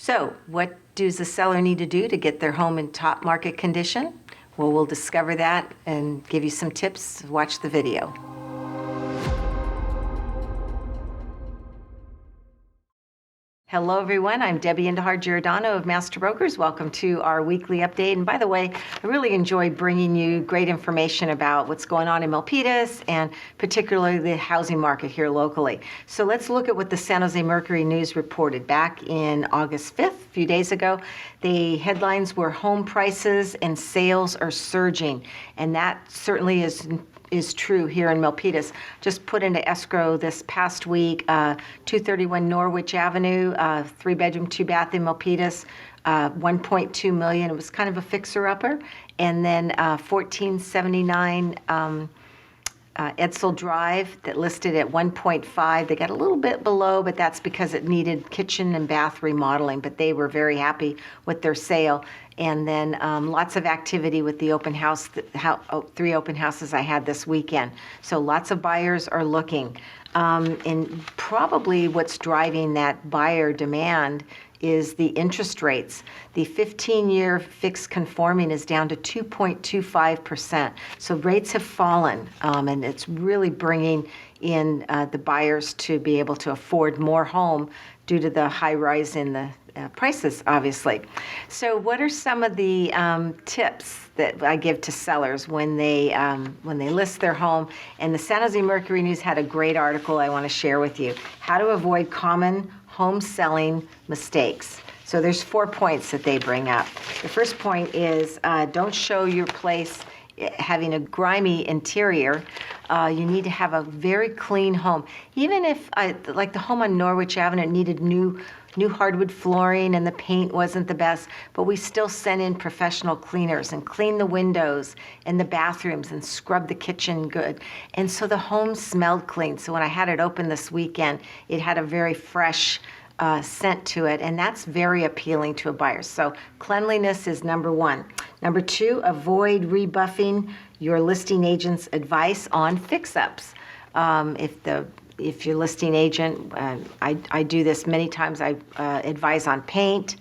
So, what does the seller need to do to get their home in top market condition? Well, we'll discover that and give you some tips. Watch the video. Hello everyone, I'm Debbie Giordano of Master Brokers. Welcome to our weekly update. And by the way, I really enjoy bringing you great information about what's going on in Milpitas and particularly the housing market here locally. So let's look at what the San Jose Mercury News reported back in August 5th, a few days ago. The headlines were home prices and sales are surging, and that certainly is true here in Milpitas. Just put into escrow this past week, 231 Norwich Avenue, 3-bedroom, 2-bath in Milpitas, 1.2 million. It was kind of a fixer-upper. And then 1479 Edsel Drive that listed at 1.5. They got a little bit below, but that's because it needed kitchen and bath remodeling, but they were very happy with their sale. And then lots of activity with the open house, 3 open houses I had this weekend. So lots of buyers are looking. And probably what's driving that buyer demand is the interest rates. The 15-year fixed conforming is down to 2.25%. So rates have fallen, and it's really bringing in the buyers to be able to afford more home due to the high rise in the prices, obviously. So what are some of the tips that I give to sellers when they list their home? And the San Jose Mercury News had a great article I want to share with you. How to avoid common home selling mistakes. So there's 4 points that they bring up. The first point is don't show your place having a grimy interior. You need to have a very clean home. Even if, like the home on Norwich Avenue, needed new hardwood flooring and the paint wasn't the best, but we still sent in professional cleaners and cleaned the windows and the bathrooms and scrubbed the kitchen good. And so the home smelled clean. So when I had it open this weekend, it had a very fresh scent to it, and that's very appealing to a buyer. So cleanliness is number 1. Number 2, avoid rebuffing your listing agent's advice on fix-ups. If your listing agent, I do this many times, I advise on paint,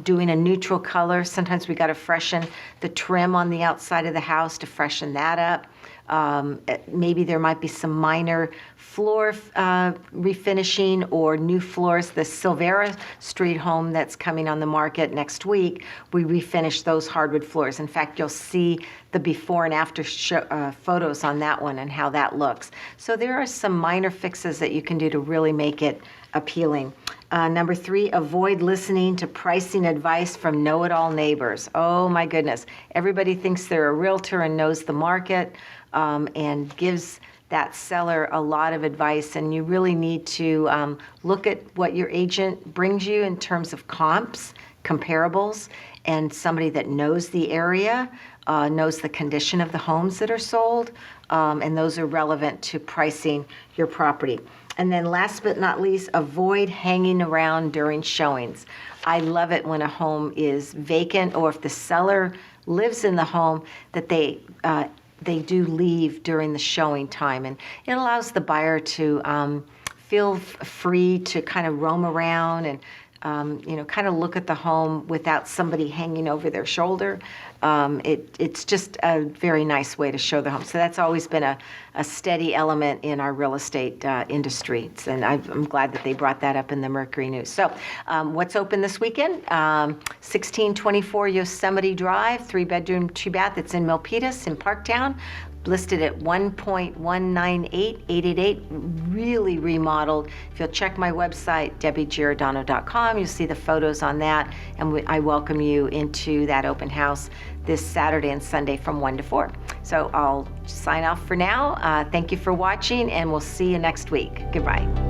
doing a neutral color. Sometimes we got to freshen the trim on the outside of the house to freshen that up. Maybe there might be some minor floor refinishing or new floors. The Silvera Street home that's coming on the market next week, we refinished those hardwood floors. In fact, you'll see the before and after photos on that one and how that looks. So there are some minor fixes that you can do to really make it appealing. Number 3, avoid listening to pricing advice from know-it-all neighbors. Oh my goodness. Everybody thinks they're a realtor and knows the market and gives that seller a lot of advice, and you really need to look at what your agent brings you in terms of comps, comparables, and somebody that knows the area, knows the condition of the homes that are sold, and those are relevant to pricing your property. And then last but not least, avoid hanging around during showings. I love it when a home is vacant, or if the seller lives in the home, that they do leave during the showing time. And it allows the buyer to feel free to kind of roam around and kind of look at the home without somebody hanging over their shoulder. It's just a very nice way to show the home. So that's always been a steady element in our real estate industry. And I'm glad that they brought that up in the Mercury News. So what's open this weekend? 1624 Yosemite Drive, 3-bedroom, 2-bath. It's in Milpitas in Parktown. Listed at 1.198888, really remodeled. If you'll check my website, debbiegiordano.com, you'll see the photos on that, and I welcome you into that open house this Saturday and Sunday from 1 to 4. So I'll sign off for now. Thank you for watching, and we'll see you next week. Goodbye.